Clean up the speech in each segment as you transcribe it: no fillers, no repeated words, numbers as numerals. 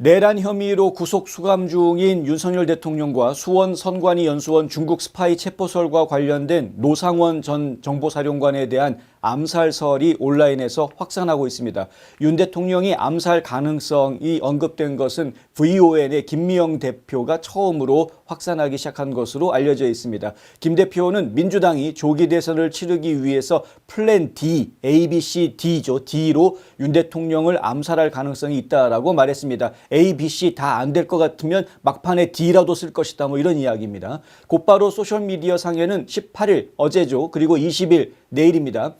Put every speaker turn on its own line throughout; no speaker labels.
내란 혐의로 구속 수감 중인 윤석열 대통령과 수원 선관위 연수원 중국 스파이 체포설과 관련된 노상원 전 정보사령관에 대한 암살설이 온라인에서 확산하고 있습니다. 윤 대통령이 암살 가능성이 언급된 것은 VON의 김미영 대표가 처음으로 확산하기 시작한 것으로 알려져 있습니다. 김 대표는 민주당이 조기 대선을 치르기 위해서 플랜 D, A, B, C, D죠. D로 윤 대통령을 암살할 가능성이 있다라고 말했습니다. A, B, C 다 안 될 것 같으면 막판에 D라도 쓸 것이다. 뭐 이런 이야기입니다. 곧바로 소셜미디어 상에는 18일 어제죠. 그리고 20일 내일입니다.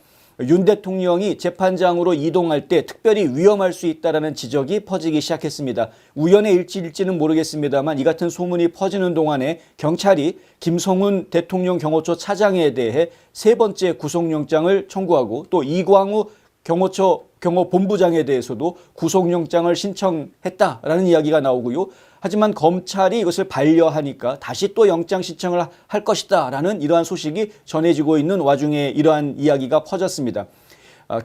윤 대통령이 재판장으로 이동할 때 특별히 위험할 수 있다는 지적이 퍼지기 시작했습니다. 우연의 일치일지는 모르겠습니다만 이 같은 소문이 퍼지는 동안에 경찰이 김성훈 대통령 경호처 차장에 대해 세 번째 구속영장을 청구하고 또 이광우 경호처 경호본부장에 대해서도 구속영장을 신청했다라는 이야기가 나오고요. 하지만 검찰이 이것을 반려하니까 다시 또 영장 신청을 할 것이다라는 이러한 소식이 전해지고 있는 와중에 이러한 이야기가 퍼졌습니다.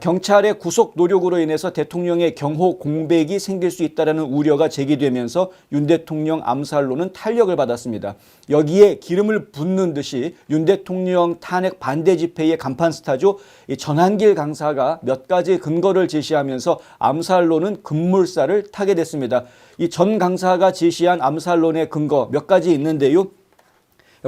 경찰의 구속 노력으로 인해서 대통령의 경호 공백이 생길 수 있다는 우려가 제기되면서 윤 대통령 암살로는 탄력을 받았습니다. 여기에 기름을 붓는 듯이 윤 대통령 탄핵 반대 집회의 간판 스타죠. 전한길 강사가 몇 가지 근거를 제시하면서 암살로는 급물살을 타게 됐습니다. 이 전 강사가 제시한 암살론의 근거 몇 가지 있는데요.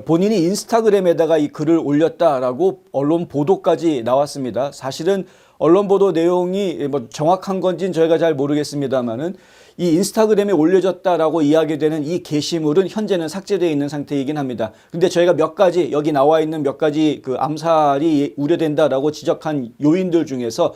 본인이 인스타그램에다가 이 글을 올렸다라고 언론 보도까지 나왔습니다. 사실은 언론 보도 내용이 뭐 정확한 건지는 저희가 잘 모르겠습니다만은 이 인스타그램에 올려졌다라고 이야기되는 이 게시물은 현재는 삭제되어 있는 상태이긴 합니다. 근데 저희가 몇 가지 여기 나와 있는 몇 가지 그 암살이 우려된다라고 지적한 요인들 중에서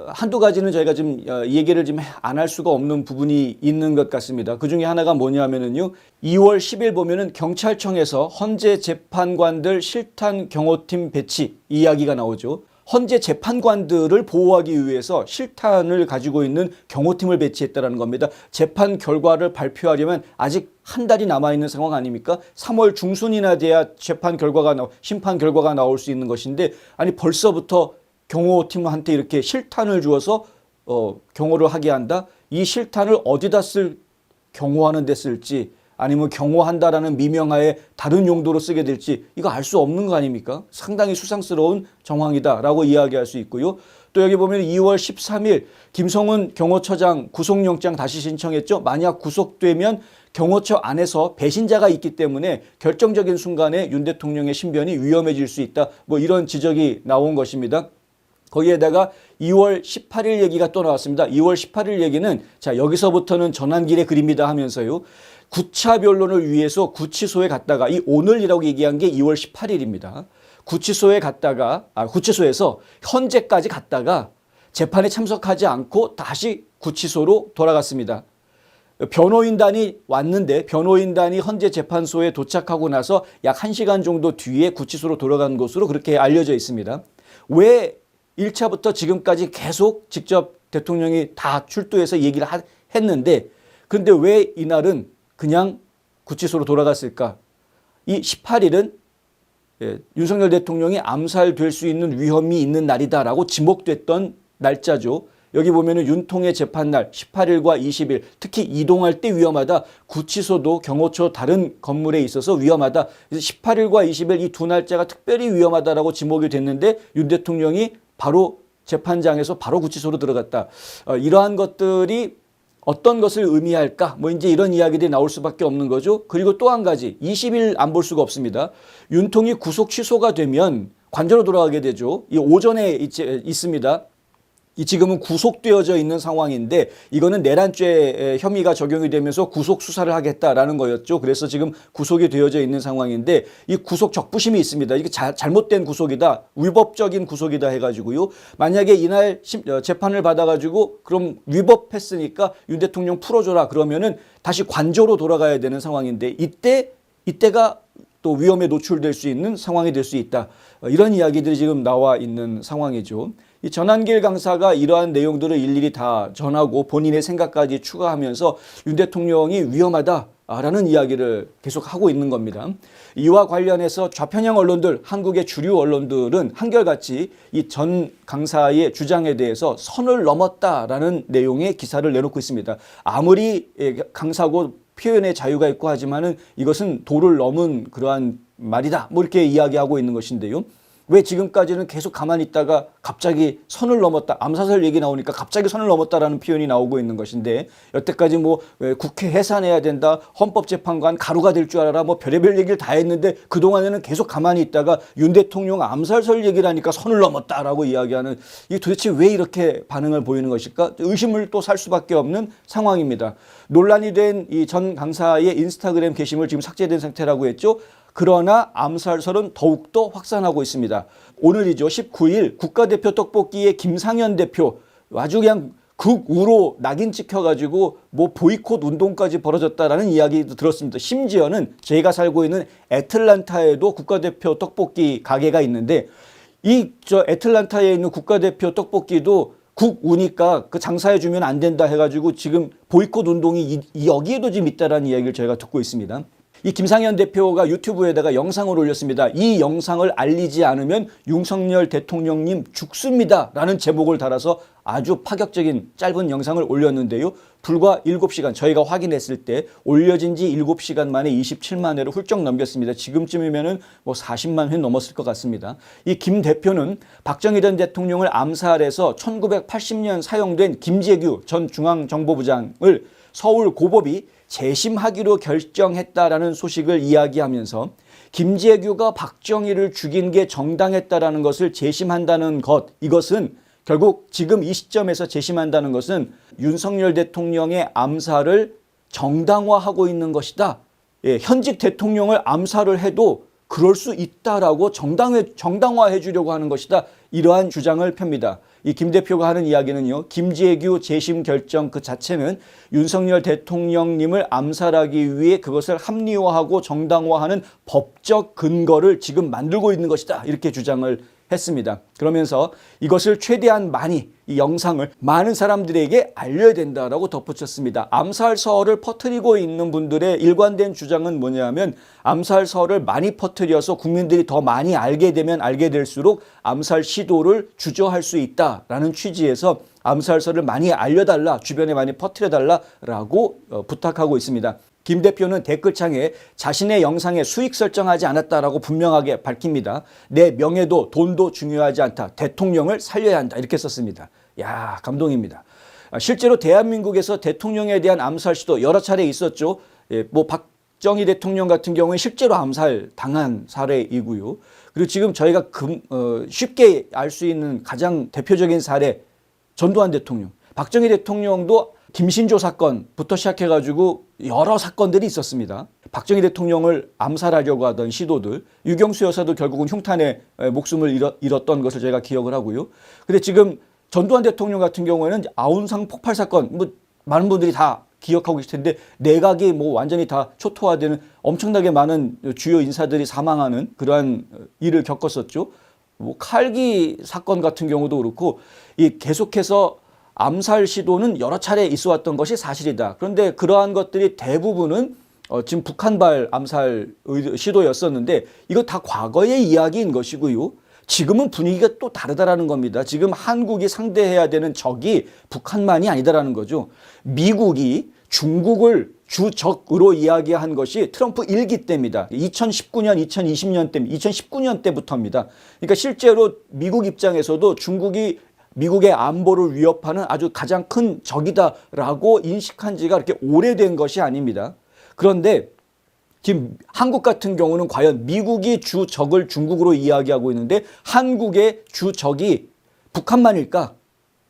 한두 가지는 저희가 좀 얘기를 좀 안 할 수가 없는 부분이 있는 것 같습니다. 그 중에 하나가 뭐냐면은요. 2월 10일 보면은 경찰청에서 헌재 재판관들 실탄 경호팀 배치 이야기가 나오죠. 헌재 재판관들을 보호하기 위해서 실탄을 가지고 있는 경호팀을 배치했다는 겁니다. 재판 결과를 발표하려면 아직 한 달이 남아있는 상황 아닙니까? 3월 중순이나 돼야 심판 결과가 나올 수 있는 것인데 아니 벌써부터 경호팀한테 이렇게 실탄을 주어서 경호를 하게 한다? 이 실탄을 어디다 경호하는 데 쓸지 아니면 경호한다라는 미명하에 다른 용도로 쓰게 될지 이거 알 수 없는 거 아닙니까? 상당히 수상스러운 정황이다라고 이야기할 수 있고요. 또 여기 보면 2월 13일 김성훈 경호처장 구속영장 다시 신청했죠. 만약 구속되면 경호처 안에서 배신자가 있기 때문에 결정적인 순간에 윤 대통령의 신변이 위험해질 수 있다. 뭐 이런 지적이 나온 것입니다. 거기에다가 2월 18일 얘기가 또 나왔습니다. 2월 18일 얘기는 자 여기서부터는 전환길의 그림이다 하면서요. 구차 변론을 위해서 구치소에 갔다가 이 오늘이라고 얘기한 게 2월 18일입니다. 구치소에서 현재까지 갔다가 재판에 참석하지 않고 다시 구치소로 돌아갔습니다. 변호인단이 왔는데 변호인단이 헌재 재판소에 도착하고 나서 약 1시간 정도 뒤에 구치소로 돌아간 것으로 그렇게 알려져 있습니다. 왜 1차부터 지금까지 계속 직접 대통령이 다 출두해서 얘기를 했는데 근데 왜 이날은 그냥 구치소로 돌아갔을까? 이 18일은 윤석열 대통령이 암살될 수 있는 위험이 있는 날이다라고 지목됐던 날짜죠. 여기 보면은 윤통의 재판날 18일과 20일 특히 이동할 때 위험하다. 구치소도 경호처 다른 건물에 있어서 위험하다. 그래서 18일과 20일 이 두 날짜가 특별히 위험하다라고 지목이 됐는데 윤 대통령이 바로 재판장에서 바로 구치소로 들어갔다. 이러한 것들이 어떤 것을 의미할까? 뭐 이제 이런 이야기들이 나올 수밖에 없는 거죠. 그리고 또 한 가지 20일 안 볼 수가 없습니다. 윤통이 구속 취소가 되면 관저로 돌아가게 되죠. 이 오전에 있습니다. 지금은 구속되어져 있는 상황인데 이거는 내란죄 혐의가 적용이 되면서 구속 수사를 하겠다라는 거였죠. 그래서 지금 구속이 되어져 있는 상황인데 이 구속 적부심이 있습니다. 이게 잘못된 구속이다, 위법적인 구속이다 해가지고요. 만약에 이날 재판을 받아가지고 그럼 위법했으니까 윤 대통령 풀어줘라 그러면은 다시 관저로 돌아가야 되는 상황인데 이때가 또 위험에 노출될 수 있는 상황이 될 수 있다. 이런 이야기들이 지금 나와 있는 상황이죠. 이 전한길 강사가 이러한 내용들을 일일이 다 전하고 본인의 생각까지 추가하면서 윤 대통령이 위험하다라는 이야기를 계속 하고 있는 겁니다. 이와 관련해서 좌편향 언론들, 한국의 주류 언론들은 한결같이 이 전 강사의 주장에 대해서 선을 넘었다라는 내용의 기사를 내놓고 있습니다. 아무리 강사고 표현의 자유가 있고 하지만은 이것은 도를 넘은 그러한 말이다. 뭐 이렇게 이야기하고 있는 것인데요. 왜 지금까지는 계속 가만히 있다가 갑자기 선을 넘었다. 암사설 얘기 나오니까 갑자기 선을 넘었다라는 표현이 나오고 있는 것인데 여태까지 뭐 국회 해산해야 된다. 헌법재판관 가루가 될 줄 알아라. 뭐 별의별 얘기를 다 했는데 그동안에는 계속 가만히 있다가 윤 대통령 암살설 얘기를 하니까 선을 넘었다라고 이야기하는 이게 도대체 왜 이렇게 반응을 보이는 것일까? 의심을 또 살 수밖에 없는 상황입니다. 논란이 된 이 전 강사의 인스타그램 게시물 지금 삭제된 상태라고 했죠. 그러나 암살설은 더욱더 확산하고 있습니다. 오늘이죠. 19일 국가대표 떡볶이의 김상현 대표 아주 그냥 극우로 낙인 찍혀가지고 뭐 보이콧 운동까지 벌어졌다라는 이야기도 들었습니다. 심지어는 제가 살고 있는 애틀란타에도 국가대표 떡볶이 가게가 있는데 이 애틀란타에 있는 국가대표 떡볶이도 국우니까 그 장사해주면 안 된다 해가지고 지금 보이콧 운동이 여기에도 지금 있다라는 이야기를 저희가 듣고 있습니다. 이 김상현 대표가 유튜브에다가 영상을 올렸습니다. 이 영상을 알리지 않으면 윤석열 대통령님 죽습니다 라는 제목을 달아서 아주 파격적인 짧은 영상을 올렸는데요. 불과 7시간 저희가 확인했을 때 올려진 지 7시간 만에 27만 회를 훌쩍 넘겼습니다. 지금쯤이면은 뭐 40만 회 넘었을 것 같습니다. 이 김 대표는 박정희 전 대통령을 암살해서 1980년 사용된 김재규 전 중앙정보부장을 서울 고법이 재심하기로 결정했다라는 소식을 이야기하면서 김재규가 박정희를 죽인 게 정당했다라는 것을 재심한다는 것, 이것은 결국 지금 이 시점에서 재심한다는 것은 윤석열 대통령의 암살을 정당화하고 있는 것이다. 예, 현직 대통령을 암살을 해도 그럴 수 있다라고 정당화해 주려고 하는 것이다. 이러한 주장을 펴니다. 이 김 대표가 하는 이야기는요. 김재규 재심 결정 그 자체는 윤석열 대통령님을 암살하기 위해 그것을 합리화하고 정당화하는 법적 근거를 지금 만들고 있는 것이다. 이렇게 주장을 했습니다. 그러면서 이것을 최대한 많이 이 영상을 많은 사람들에게 알려야 된다라고 덧붙였습니다. 암살설을 퍼뜨리고 있는 분들의 일관된 주장은 뭐냐면 암살설을 많이 퍼뜨려서 국민들이 더 많이 알게 되면 알게 될수록 암살 시도를 주저할 수 있다라는 취지에서 암살설을 많이 알려달라, 주변에 많이 퍼뜨려달라라고 부탁하고 있습니다. 김 대표는 댓글창에 자신의 영상에 수익 설정하지 않았다라고 분명하게 밝힙니다. 내 명예도 돈도 중요하지 않다. 대통령을 살려야 한다. 이렇게 썼습니다. 야, 감동입니다. 실제로 대한민국에서 대통령에 대한 암살 시도 여러 차례 있었죠. 뭐 박정희 대통령 같은 경우에 실제로 암살 당한 사례이고요. 그리고 지금 저희가 쉽게 알 수 있는 가장 대표적인 사례 전두환 대통령. 박정희 대통령도 김신조 사건부터 시작해가지고 여러 사건들이 있었습니다. 박정희 대통령을 암살하려고 하던 시도들, 유경수 여사도 결국은 흉탄에 목숨을 잃었던 것을 제가 기억을 하고요. 근데 지금 전두환 대통령 같은 경우에는 아운상 폭발 사건, 뭐 많은 분들이 다 기억하고 계실 텐데 내각이 뭐 완전히 다 초토화되는 엄청나게 많은 주요 인사들이 사망하는 그러한 일을 겪었었죠. 뭐 칼기 사건 같은 경우도 그렇고 이 계속해서 암살 시도는 여러 차례 있어 왔던 것이 사실이다. 그런데 그러한 것들이 대부분은 지금 북한발 암살 시도였었는데 이거 다 과거의 이야기인 것이고요. 지금은 분위기가 또 다르다라는 겁니다. 지금 한국이 상대해야 되는 적이 북한만이 아니다라는 거죠. 미국이 중국을 주적으로 이야기한 것이 트럼프 1기 때입니다. 2019년, 2020년 때, 2019년 때부터입니다. 그러니까 실제로 미국 입장에서도 중국이 미국의 안보를 위협하는 아주 가장 큰 적이다라고 인식한 지가 그렇게 오래된 것이 아닙니다. 그런데 지금 한국 같은 경우는 과연 미국이 주적을 중국으로 이야기하고 있는데 한국의 주적이 북한만일까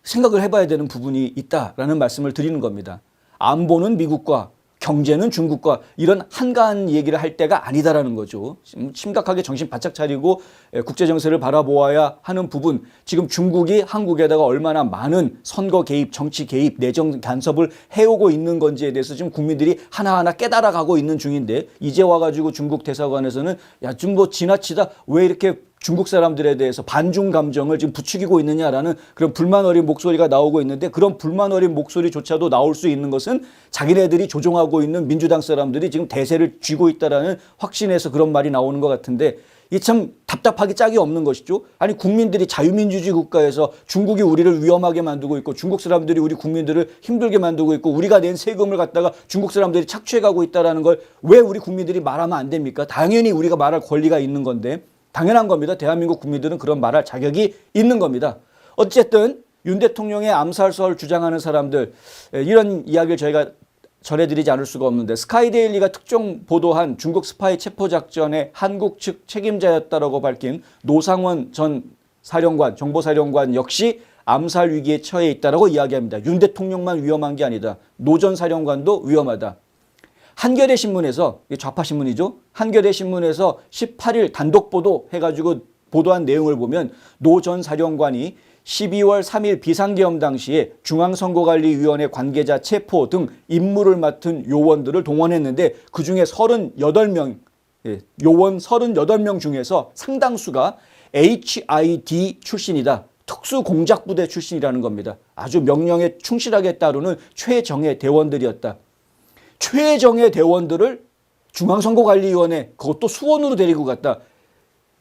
생각을 해봐야 되는 부분이 있다라는 말씀을 드리는 겁니다. 안보는 미국과 경제는 중국과 이런 한가한 얘기를 할 때가 아니다라는 거죠. 심각하게 정신 바짝 차리고 국제정세를 바라보아야 하는 부분. 지금 중국이 한국에다가 얼마나 많은 선거 개입, 정치 개입, 내정 간섭을 해오고 있는 건지에 대해서 지금 국민들이 하나하나 깨달아가고 있는 중인데 이제 와가지고 중국 대사관에서는 야, 좀 뭐 지나치다 왜 이렇게 중국 사람들에 대해서 반중 감정을 지금 부추기고 있느냐라는 그런 불만 어린 목소리가 나오고 있는데, 그런 불만 어린 목소리조차도 나올 수 있는 것은 자기네들이 조종하고 있는 민주당 사람들이 지금 대세를 쥐고 있다라는 확신에서 그런 말이 나오는 것 같은데, 이게 참 답답하기 짝이 없는 것이죠. 아니, 국민들이 자유민주주의 국가에서 중국이 우리를 위험하게 만들고 있고, 중국 사람들이 우리 국민들을 힘들게 만들고 있고, 우리가 낸 세금을 갖다가 중국 사람들이 착취해가고 있다는 걸 왜 우리 국민들이 말하면 안 됩니까? 당연히 우리가 말할 권리가 있는 건데, 당연한 겁니다. 대한민국 국민들은 그런 말할 자격이 있는 겁니다. 어쨌든 윤 대통령의 암살설 주장하는 사람들, 이런 이야기를 저희가 전해드리지 않을 수가 없는데, 스카이데일리가 특종 보도한 중국 스파이 체포작전의 한국 측 책임자였다라고 밝힌 노상원 전 사령관, 정보사령관 역시 암살 위기에 처해 있다라고 이야기합니다. 윤 대통령만 위험한 게 아니다. 노 전 사령관도 위험하다. 한겨레 신문에서, 좌파 신문이죠. 한겨레 신문에서 18일 단독 보도 해가지고 보도한 내용을 보면, 노 전 사령관이 12월 3일 비상계엄 당시에 중앙선거관리위원회 관계자 체포 등 임무를 맡은 요원들을 동원했는데, 그중에 38명, 요원 38명 중에서 상당수가 HID 출신이다. 특수공작부대 출신이라는 겁니다. 아주 명령에 충실하게 따르는 최정예 대원들이었다. 최정예 대원들을 중앙선거관리위원회, 그것도 수원으로 데리고 갔다.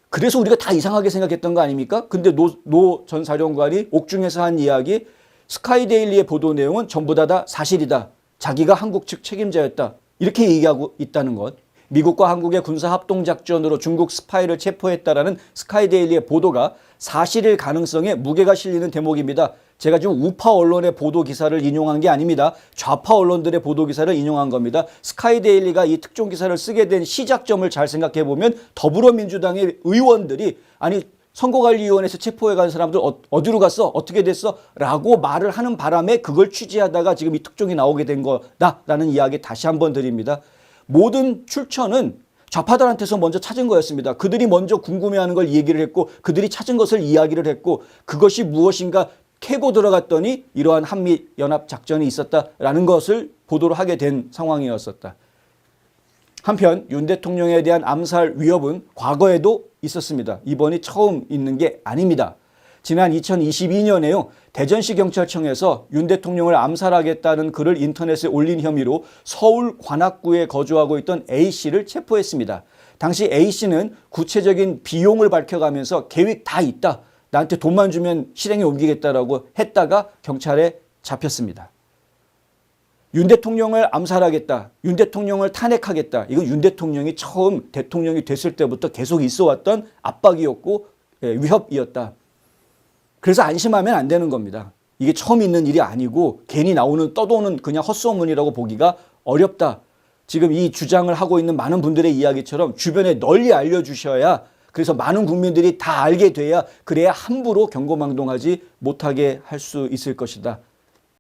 그래서 우리가 다 이상하게 생각했던 거 아닙니까? 근데 노 전 사령관이 옥중에서 한 이야기, 스카이데일리의 보도 내용은 전부 다 사실이다. 자기가 한국 측 책임자였다. 이렇게 얘기하고 있다는 것. 미국과 한국의 군사합동작전으로 중국 스파이를 체포했다라는 스카이데일리의 보도가 사실일 가능성에 무게가 실리는 대목입니다. 제가 지금 우파 언론의 보도 기사를 인용한 게 아닙니다. 좌파 언론들의 보도 기사를 인용한 겁니다. 스카이데일리가 이 특종 기사를 쓰게 된 시작점을 잘 생각해 보면, 더불어민주당의 의원들이 아니 선거관리위원회에서 체포해 간 사람들 어디로 갔어? 어떻게 됐어? 라고 말을 하는 바람에 그걸 취재하다가 지금 이 특종이 나오게 된 거다라는 이야기 다시 한번 드립니다. 모든 출처는 좌파들한테서 먼저 찾은 거였습니다. 그들이 먼저 궁금해하는 걸 얘기를 했고, 그들이 찾은 것을 이야기를 했고, 그것이 무엇인가 캐고 들어갔더니 이러한 한미연합작전이 있었다라는 것을 보도를 하게 된 상황이었었다. 한편 윤 대통령에 대한 암살 위협은 과거에도 있었습니다. 이번이 처음 있는 게 아닙니다. 지난 2022년에요. 대전시 경찰청에서 윤 대통령을 암살하겠다는 글을 인터넷에 올린 혐의로 서울 관악구에 거주하고 있던 A씨를 체포했습니다. 당시 A씨는 구체적인 비용을 밝혀가면서 계획 다 있다. 나한테 돈만 주면 실행에 옮기겠다라고 했다가 경찰에 잡혔습니다. 윤 대통령을 암살하겠다. 윤 대통령을 탄핵하겠다. 이거 윤 대통령이 처음 대통령이 됐을 때부터 계속 있어왔던 압박이었고 위협이었다. 그래서 안심하면 안 되는 겁니다. 이게 처음 있는 일이 아니고 괜히 떠도는 그냥 헛소문이라고 보기가 어렵다. 지금 이 주장을 하고 있는 많은 분들의 이야기처럼 주변에 널리 알려주셔야, 그래서 많은 국민들이 다 알게 돼야, 그래야 함부로 경고망동하지 못하게 할 수 있을 것이다.